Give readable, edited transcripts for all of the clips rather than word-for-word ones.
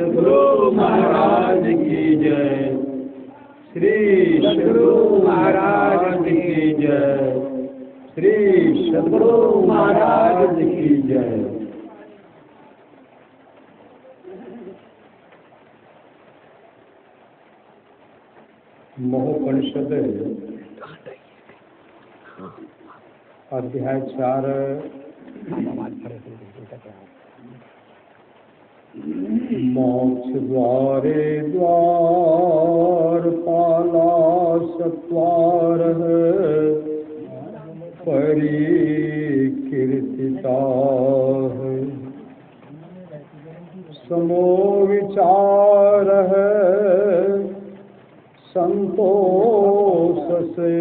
सद्गुरु महाराज की जय। श्री सद्गुरु महाराज की जय। श्री सद्गुरु महाराज की जय। मोहोपनिषद अध्याय 4 मोक्ष द्वारे द्वारपाला सत्वार परिकीर्तिता समो विचार संतोष से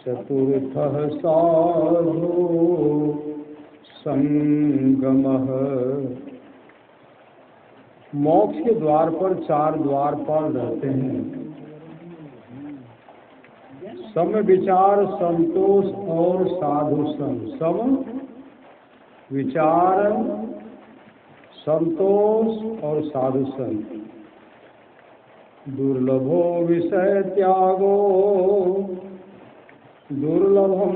चतुर्थः साधु संगमः। मोक्ष के द्वार पर 4 द्वारपाल रहते हैं। सम विचार, संतोष और साधु संग। सम विचार, संतोष और साधु संग। दुर्लभो विषय त्यागो दुर्लभम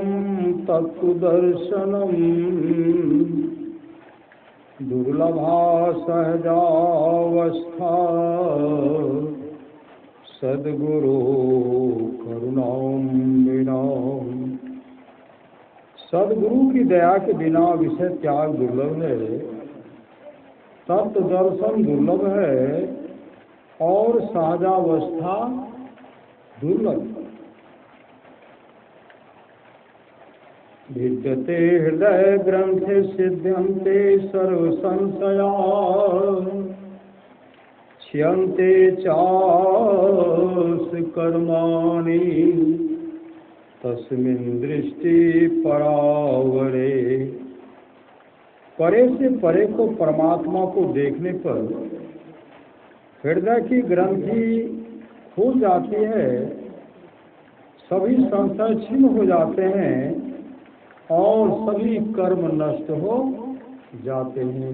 तत्व दर्शनम दुर्लभा सहजावस्था सद्गुरु करुणाम्बिना। सद्गुरु की दया के बिना विषय त्याग दुर्लभ है, तत्व दर्शन दुर्लभ है और सहजावस्था दुर्लभ। विद्यते हृदय ग्रंथे सिद्ध्यन्ते सर्व संशया क्षयन्ते चास कर्माणि तस्मिन् दृष्टि परावरे। परे से परे को परमात्मा को देखने पर हृदय की ग्रंथि खुल जाती है, सभी संशय छिन्न हो जाते हैं और सभी कर्म नष्ट हो जाते हैं।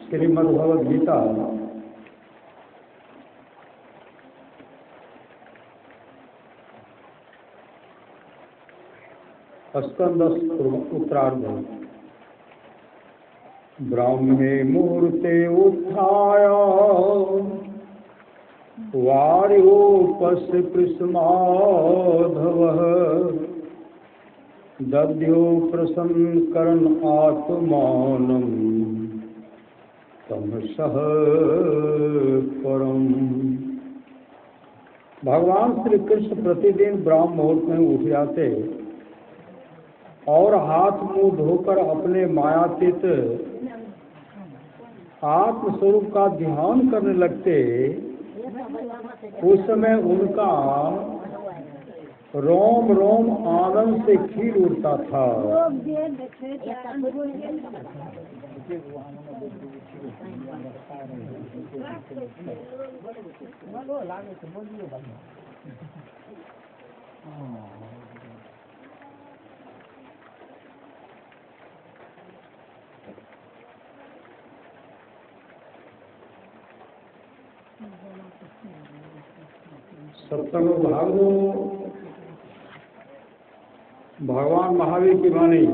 श्रीमद् भगवद गीता स्कंद उत्तरार्ध। ब्राह्मे मुहूर्ते उत्थाय वार्योपस्य कृष्माधवः दध्यो प्रसन्नकरन् आत्मानं तमसः परम। भगवान श्री कृष्ण प्रतिदिन ब्राह्म मुहूर्त में उठ जाते और हाथ मुंह धोकर अपने मायातीत आत्मस्वरूप का ध्यान करने लगते। उस समय उनका रोम रोम आनंद से खील उठता था। सत्संग भाग दो। भगवान महावीर की वाणी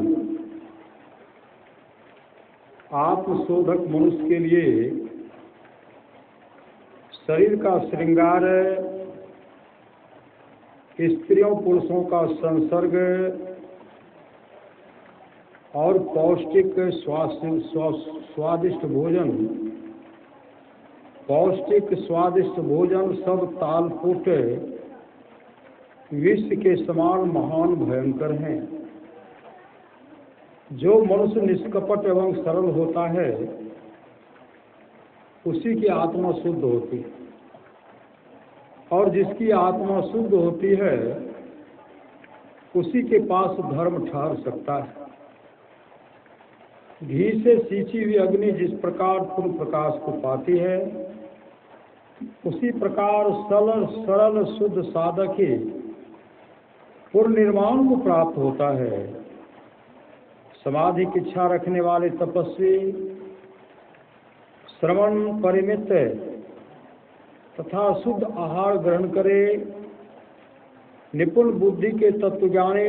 आत्मशोधक मनुष्य के लिए शरीर का श्रृंगार, स्त्रियों पुरुषों का संसर्ग और पौष्टिक स्वादिष्ट भोजन, पौष्टिक स्वादिष्ट भोजन सब तालपुट विष के समान महान भयंकर हैं। जो मनुष्य निष्कपट एवं सरल होता है उसी की आत्मा शुद्ध होती है, और जिसकी आत्मा शुद्ध होती है उसी के पास धर्म ठहर सकता है। घी से सींची हुई अग्नि जिस प्रकार पूर्ण प्रकाश को पाती है, उसी प्रकार सरल सरल शुद्ध साधक ही पूर्ण निर्माण को प्राप्त होता है। समाधि की इच्छा रखने वाले तपस्वी श्रवण परिमित तथा शुद्ध आहार ग्रहण करे, निपुण बुद्धि के तत्व जाने,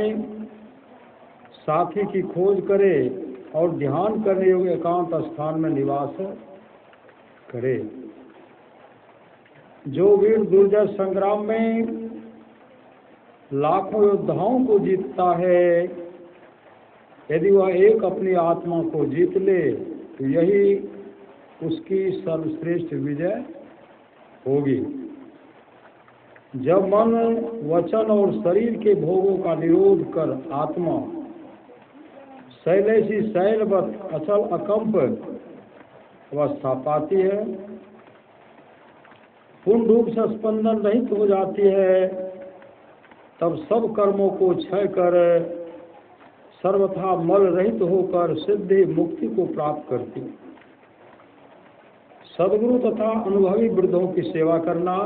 साथी की खोज करे और ध्यान करने योग्य एकांत स्थान में निवास करे। जो वीर दुर्जय संग्राम में लाखों योद्धाओं को जीतता है, यदि वह एक अपनी आत्मा को जीत ले तो यही उसकी सर्वश्रेष्ठ विजय होगी। जब मन, वचन और शरीर के भोगों का निरोध कर आत्मा शैलेशी शैलवत अचल अकंप अवस्था पाती है, पूर्ण रूप से स्पंदन रहित हो जाती है, तब सब कर्मों को क्षय कर सर्वथा मल रहित होकर सिद्धि मुक्ति को प्राप्त करती। सद्गुरु तथा अनुभवी वृद्धों की सेवा करना,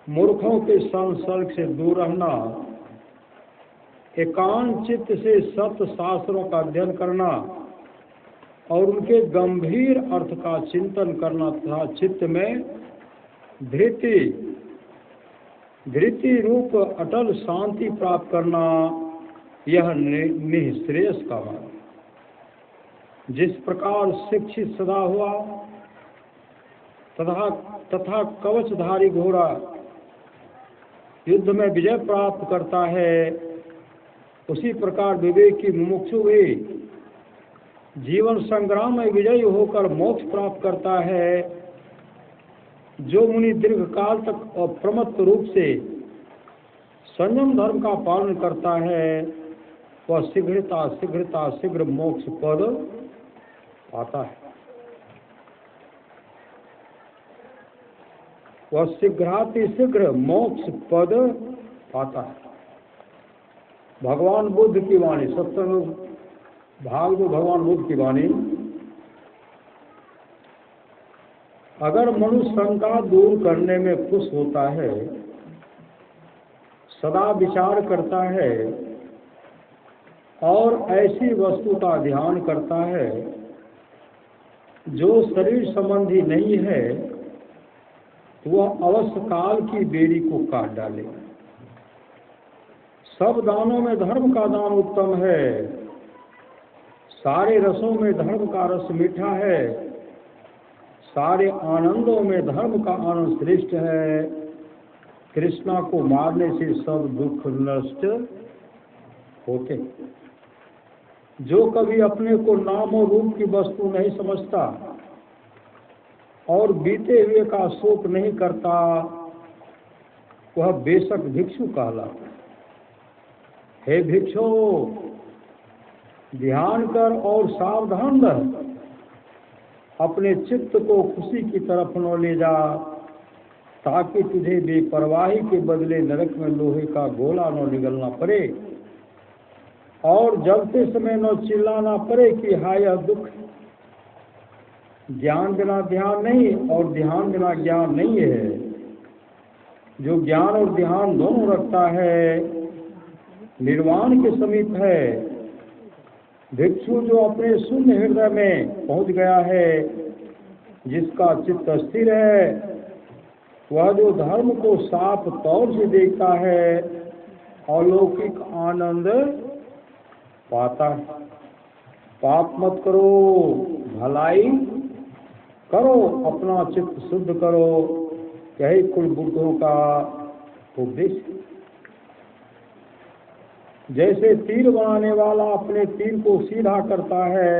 मूर्खों के संसर्ग से दूर रहना, एकांत चित्त से सत्य शास्त्रों का अध्ययन करना और उनके गंभीर अर्थ का चिंतन करना तथा चित्त में धृति रूप अटल शांति प्राप्त करना, यह निःश्रेयस का मार्ग। जिस प्रकार शिक्षित सदा हुआ तथा कवचधारी घोड़ा युद्ध में विजय प्राप्त करता है, उसी प्रकार विवेक की मुमुक्षु भी जीवन संग्राम में विजयी होकर मोक्ष प्राप्त करता है। जो मुनि दीर्घ काल तक अप्रमत्त रूप से संयम धर्म का पालन करता है, वह शीघ्र मोक्ष पद पाता है। वह शीघ्र मोक्ष पद पाता है। भगवान बुद्ध की वाणी, सत्संग भाग जो भगवान बुद्ध की वाणी, अगर मनुष्य शंका दूर करने में खुश होता है, सदा विचार करता है और ऐसी वस्तु का ध्यान करता है जो शरीर संबंधी नहीं है, तो वह अवश्य काल की बेड़ी को काट डाले। सब दानों में धर्म का दान उत्तम है, सारे रसों में धर्म का रस मीठा है, सारे आनंदों में धर्म का आनंद श्रेष्ठ है। कृष्णा को मारने से सब दुख नष्ट होते। जो कभी अपने को नाम और रूप की वस्तु नहीं समझता और बीते हुए का शोक नहीं करता, वह बेशक भिक्षु कहलाता है। हे भिक्षु, ध्यान कर और सावधान रह, अपने चित्त को खुशी की तरफ न ले जा, ताकि तुझे बेपरवाही के बदले नरक में लोहे का गोला न निगलना पड़े और जलते समय न चिल्लाना पड़े कि हाय यह दुख। ज्ञान बिना ध्यान नहीं और ध्यान बिना ज्ञान नहीं है। जो ज्ञान और ध्यान दोनों रखता है, निर्वाण के समीप है। भिक्षु जो अपने शून्य हृदय में पहुंच गया है, जिसका चित्त स्थिर है, वह जो धर्म को साफ तौर से देखता है, अलौकिक आनंद पाता है। पाप मत करो, भलाई करो, अपना चित्त शुद्ध करो, यही कुल बुद्धों का उपदेश। जैसे तीर बनाने वाला अपने तीर को सीधा करता है,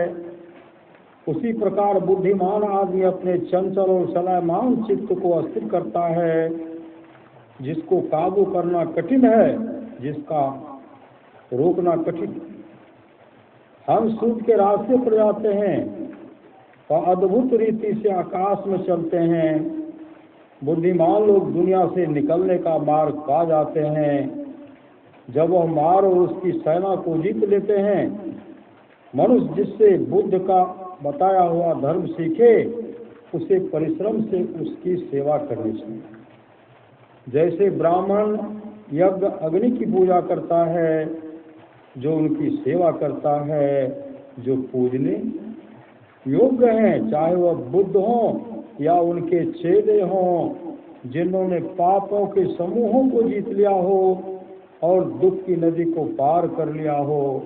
उसी प्रकार बुद्धिमान आदमी अपने चंचल और चलायमान चित्त को अस्थिर करता है, जिसको काबू करना कठिन है, जिसका रोकना कठिन। हम सूर्य के रास्ते पर जाते हैं और अद्भुत रीति से आकाश में चलते हैं। बुद्धिमान लोग दुनिया से निकलने का मार्ग पा जाते हैं। जब वह मार और उसकी सेना को जीत लेते हैं, मनुष्य जिससे बुद्ध का बताया हुआ धर्म सीखे उसे परिश्रम से उसकी सेवा करनी चाहिए। जैसे ब्राह्मण यज्ञ अग्नि की पूजा करता है, जो उनकी सेवा करता है, जो पूजने योग्य हैं, चाहे वह बुद्ध हों या उनके चेले हों, जिन्होंने पापों के समूहों को जीत लिया हो और दुख की नदी को पार कर लिया हो,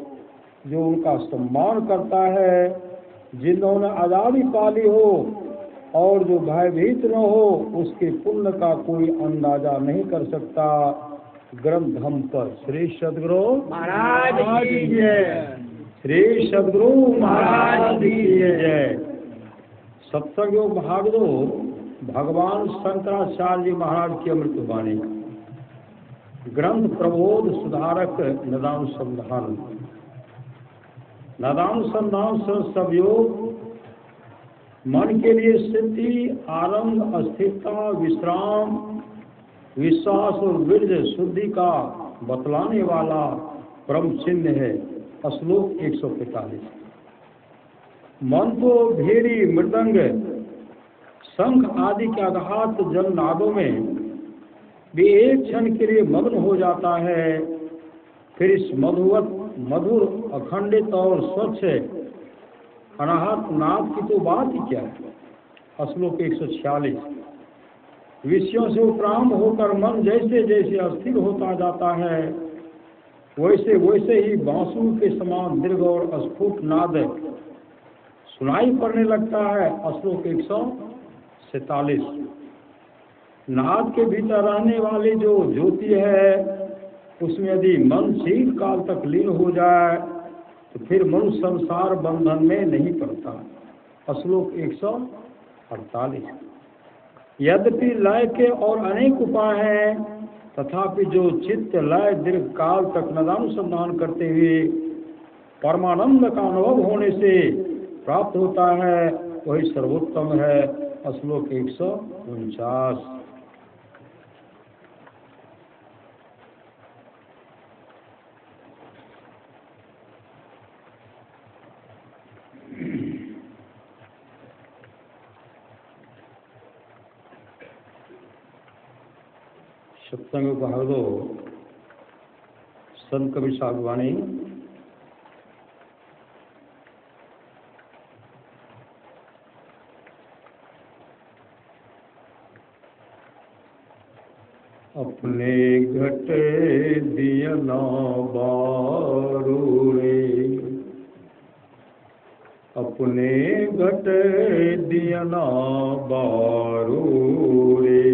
जो उनका सम्मान करता है, जिन्होंने आज़ादी पाली हो और जो भयभीत न हो, उसके पुण्य का कोई अंदाजा नहीं कर सकता। ग्रंथ हम पर श्री सद्गुरु महाराज की जय। श्री सद्गुरु महाराज की जय। सत्संग योग भाग 2 भगवान शंकराचार्य जी महाराज की अमृत वाणी। ग्रंथ प्रबोध सुधारक नदानुसंधान। नदानुसंधान सब योग मन के लिए सिद्धि, आनंद, अस्थिरता, विश्राम, विश्वास और वीर्य शुद्धि का बतलाने वाला परम चिन्ह है। श्लोक 145। मन तो भेरी, मृदंग, शंख आदि के आघात जल नादों में भी एक क्षण के लिए मग्न हो जाता है, फिर इस मधुर अखंडित और स्वच्छ अनाहत नाद की तो बात ही क्या है। श्लोक 146। विषयों से उपराम होकर मन जैसे जैसे अस्थिर होता जाता है, वैसे वैसे ही बांसुरी के समान दीर्घ और अस्फुट नाद सुनाई पड़ने लगता है। श्लोक 147। नाद के भीतर रहने वाली जो ज्योति है, उसमें यदि मन शीघ्र काल तक लीन हो जाए तो फिर मनुष्य संसार बंधन में नहीं पड़ता। श्लोक 148। यद्यपि लय के और अनेक उपाय हैं, तथापि जो चित्त लय दीर्घ काल तक नदानुसंधान करते हुए परमानंद का अनुभव होने से प्राप्त होता है, वही सर्वोत्तम है। श्लोक 149। सत्संग भाग 2 संत कबीर साहब वाणी। अपने घट दियना बारूरे, अपने घट दियना बारूरे,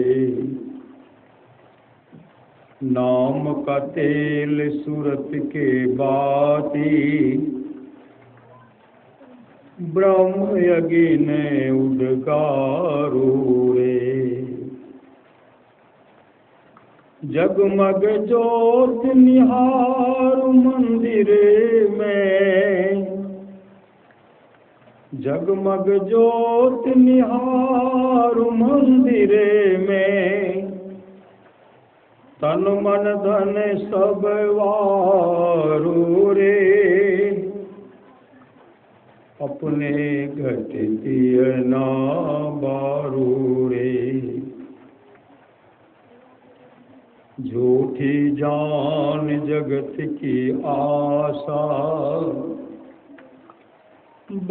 नाम का तेल सूरत के बाती, ब्रह्म यज्ञ उदगारू रे। जगमग ज्योत निहार मंदिर में, जगमग ज्योत निहार मंदिर में, तन मन धन सब वारू रे। अपने घट दियना बारू रे। झूठी जान जगत की आशा,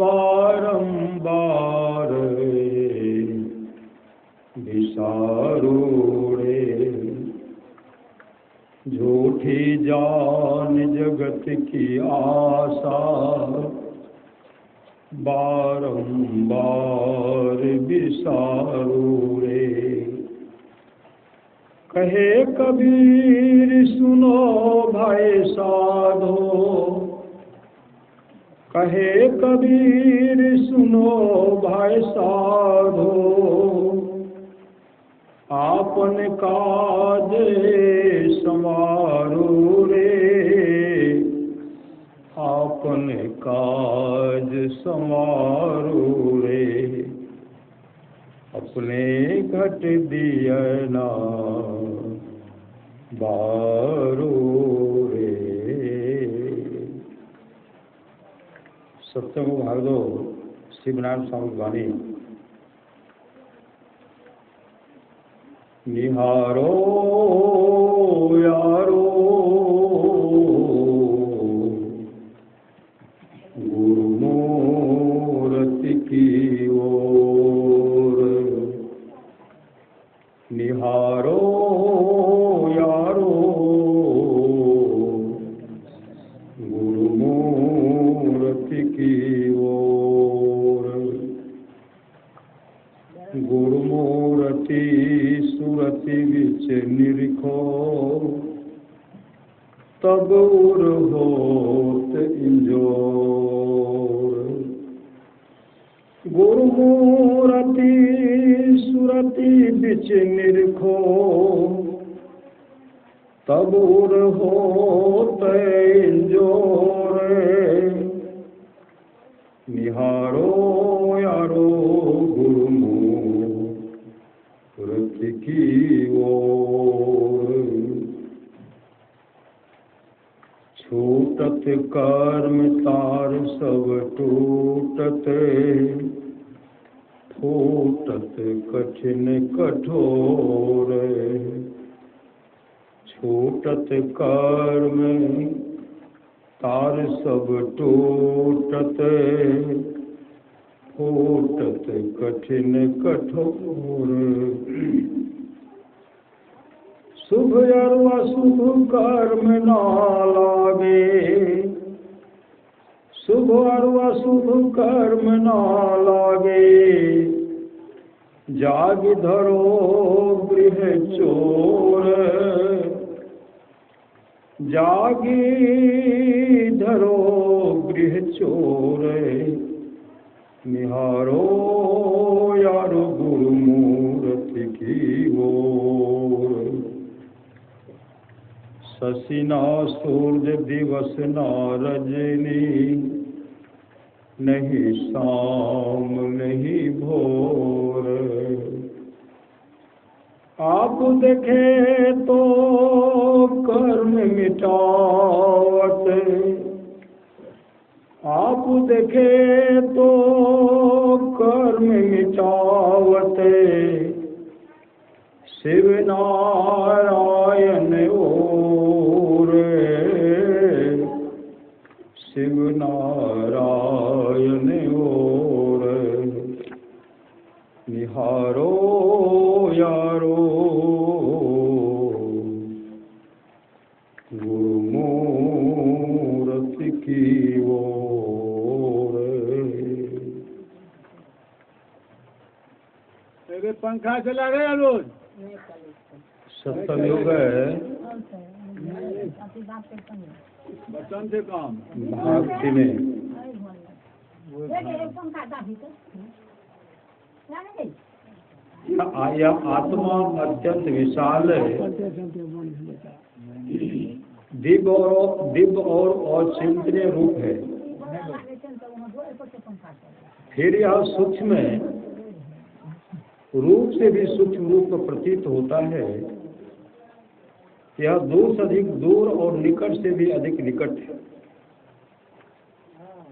बारंबार विसारू रे। झूठी जान जगत की आशा, बारंबार विसारू रे। कहे कबीर सुनो भाई साधो, कहे कबीर सुनो भाई साधो, आपन काज संवारो रे। आपन काज संवारो रे। अपने घट दियना बारो रे। सत्संग भागदो शिवनारायण स्वामी वाणी। निहारो यारो गुरुमूर्ति की ओर, निहारो यारो गुरुमूर्ति की ओर। गुरुमूर्ति सुरति विच निरखो, तब उर होत इंजोर। गुरुमूर्ति सुरति बिच निरखो, तब उर होत इंजोर। निहारो यारो गुरुमूर्ति की ओर। छूटत कर्म तार सब टूटत, फूटत कठिन कठोर। छूटत कर्म तार सब टूटत, फूटत कठिन कठोर। शुभ और अशुभ कर्म ना लागे, शुभ और अशुभ कर्म ना लागे। जाग धरो गृह चोर, जागी धरो गृह चोर। निहारो यारो गुरुमूर्ति की ओर। शशि ना सूर्य दिवस ना रजनी, नहीं शाम नहीं भोर। आप देखे तो कर्म मिटावत, आप देखे तो कर्म मिटावत। शिव नारायण ओर, शिव नारायण ओर। निहारो यारो गुरुमूर्ति की ओर। पंखा चला गया रोज। सत्संग है बचन से काम भक्ति में। यह आत्मा अत्यंत विशाल है, दिव्य और अचिंतनीय रूप है। फिर यह सूक्ष्म रूप से भी सूक्ष्म रूप में प्रतीत होता है। यह दूर से अधिक दूर और निकट से भी अधिक निकट है।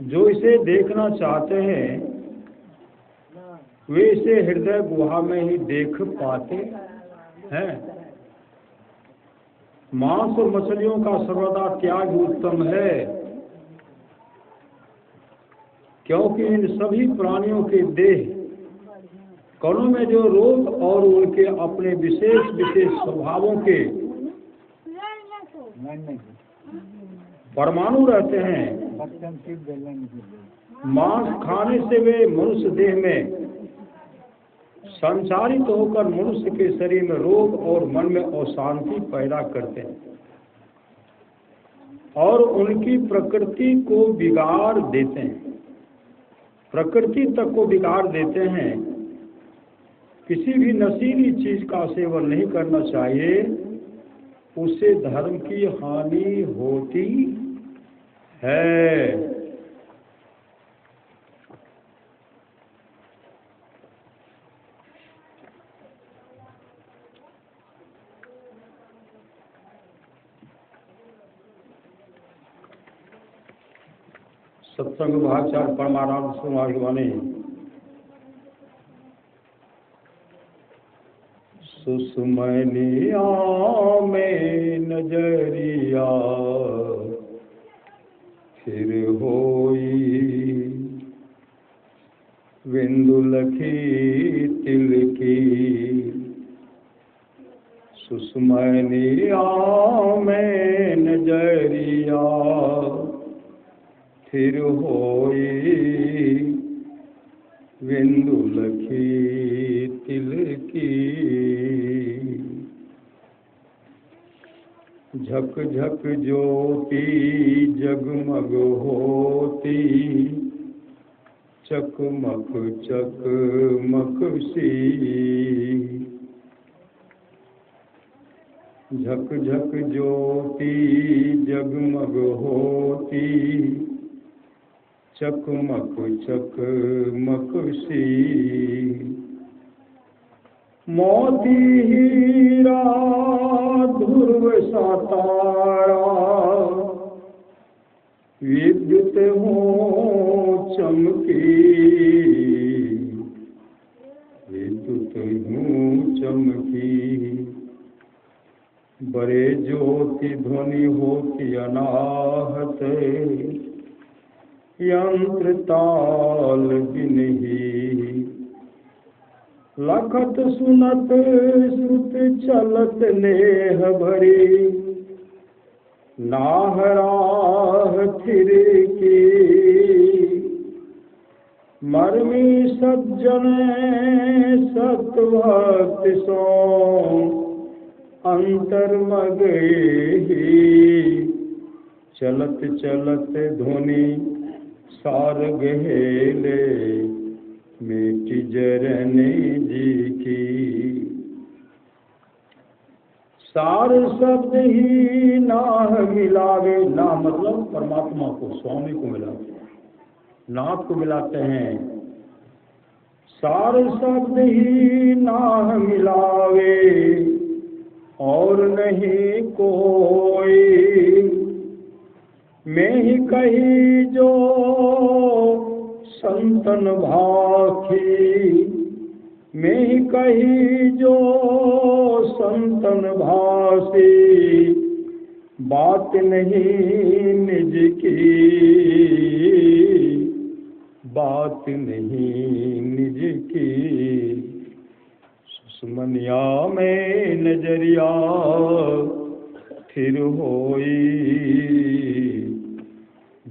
जो इसे देखना चाहते हैं वे इसे हृदय गुहा में ही देख पाते हैं। मांस और मछलियों का सर्वदा त्याग उत्तम है, क्योंकि इन सभी प्राणियों के देह कणों में जो रोग और उनके अपने विशेष विशेष स्वभावों के परमाणु रहते हैं। मांस खाने से वे मनुष्य देह में संचारित होकर मनुष्य के शरीर में रोग और मन में अशांति पैदा करते हैं और उनकी प्रकृति को बिगाड़ देते हैं, प्रकृति तक को बिगाड़ देते हैं। किसी भी नशीली चीज का सेवन नहीं करना चाहिए, उससे धर्म की हानि होती है। सत्संग भागचार परमानंद सुमागवानी सुषमनिया में नजरिया फिर होई विंदुलखी तिलकी सुषमनिया में नजरिया फिर होई विंदुलखी तिलकी झक झक ज्योति जगमग होती चकमक चकमक सी झक झक ज्योति जगमग होती चकमक चकमक सी मोती हीरा ध्रुव सा तारा विद्युत हो चमकी विद्युत हो चमकी बड़े ज्योति ध्वनि होती अनाहत यंत्र ताल बिनही लखत सुनत श्रुत चलत नेह भरी नाहराह थिर की मर्मी सज्जन सत्भक्त सो अंतर मगही चलत चलत ध्वनि सार गहेले मेटी जरने जी की सार शब्द ही नाह मिलावे। ना मतलब परमात्मा को स्वामी को मिलाते हैं, नाथ को मिलाते हैं। सार शब्द ही नाह मिलावे और नहीं कोई मैं ही कही जो संतन भाखी मैं ही कही जो संतन भासी बात नहीं निज की बात नहीं निज की सुषमनिया में नजरिया फिर होई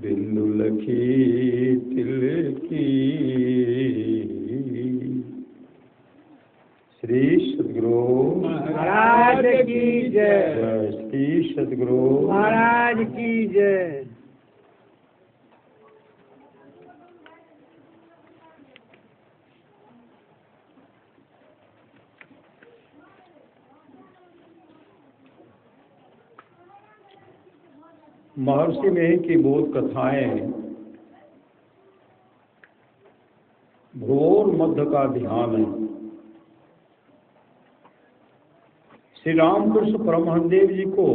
बिंदुलखी तिलकी। श्री सद्गुरु महाराज की जय। श्री सद्गुरु महाराज की जय। महर्षि में की बोध कथाएं भ्रूर मध्य का ध्यान है। श्री रामकृष्ण परमहंस जी को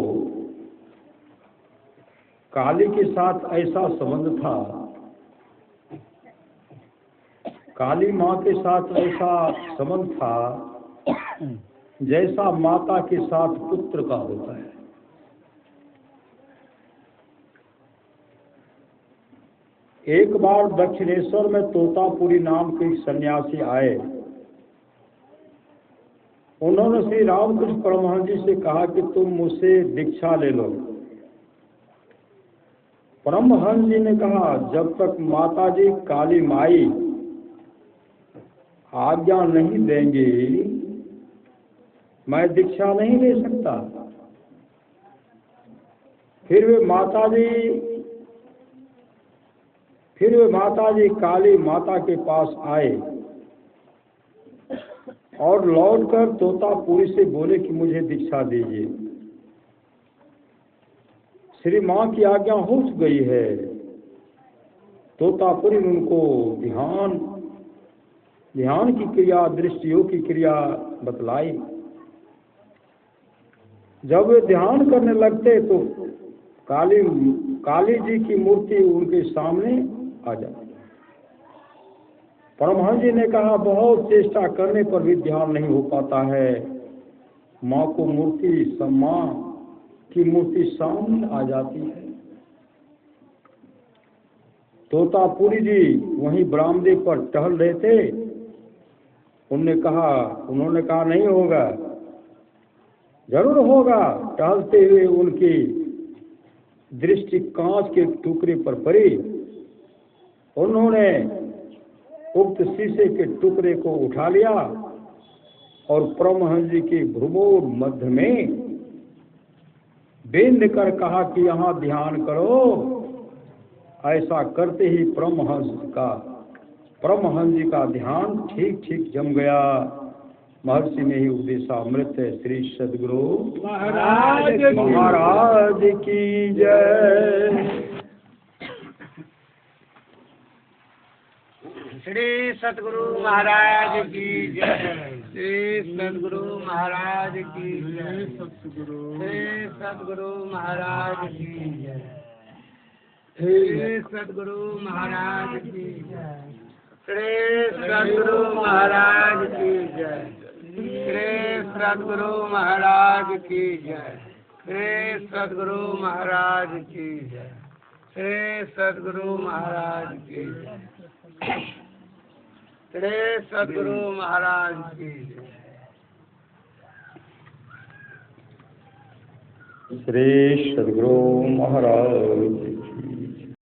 काली के साथ ऐसा संबंध था, काली माँ के साथ ऐसा संबंध था जैसा माता के साथ पुत्र का होता है। एक बार दक्षिणेश्वर में तोतापुरी नाम के एक सन्यासी आए। उन्होंने श्री रामकृष्ण परमहंस जी से कहा कि तुम मुझसे दीक्षा ले लो। परमहंस जी ने कहा जब तक माताजी काली माई आज्ञा नहीं देंगी मैं दीक्षा नहीं ले सकता। फिर वे माताजी काली माता के पास आए और लौटकर तोतापुरी से बोले कि मुझे दीक्षा दीजिए। श्री माँ की आज्ञा हो गई है। तोतापुरी ने उनको ध्यान की क्रिया, दृष्टियों की क्रिया बतलाई। जब वे ध्यान करने लगते तो काली जी की मूर्ति उनके सामने आ जाती है। परमहंस जी ने कहा बहुत चेष्टा करने पर भी ध्यान नहीं हो पाता है। माँ को माँ की मूर्ति सामने आ जाती है। तोतापुरी जी वहीं बरामदे पर टहल रहे थे। उन्होंने कहा नहीं होगा, जरूर होगा। टहलते हुए उनकी दृष्टि कांच के टुकड़े पर पड़ी। उन्होंने उक्त शीशे के टुकड़े को उठा लिया और परमहंस जी के भ्रूमोर मध्य में बेंध कर कहा कि यहाँ ध्यान करो। ऐसा करते ही परमहंस जी का ध्यान ठीक ठीक जम गया। महर्षि में ही उपदेशामृत है। श्री सद्गुरु महाराज की जय। श्री सद्गुरु महाराज की जय। श्री सद्गुरु महाराज की जय। श्री सद्गुरु महाराज की जय। श्री सद्गुरु महाराज की जय। श्री सद्गुरु महाराज की जय। श्री सद्गुरु महाराज की जय। श्री सद्गुरु महाराज की जय। श्री सद्गुरु महाराज की जय। श्री सद्गुरु महाराज की जय। श्री सद्गुरु महाराज।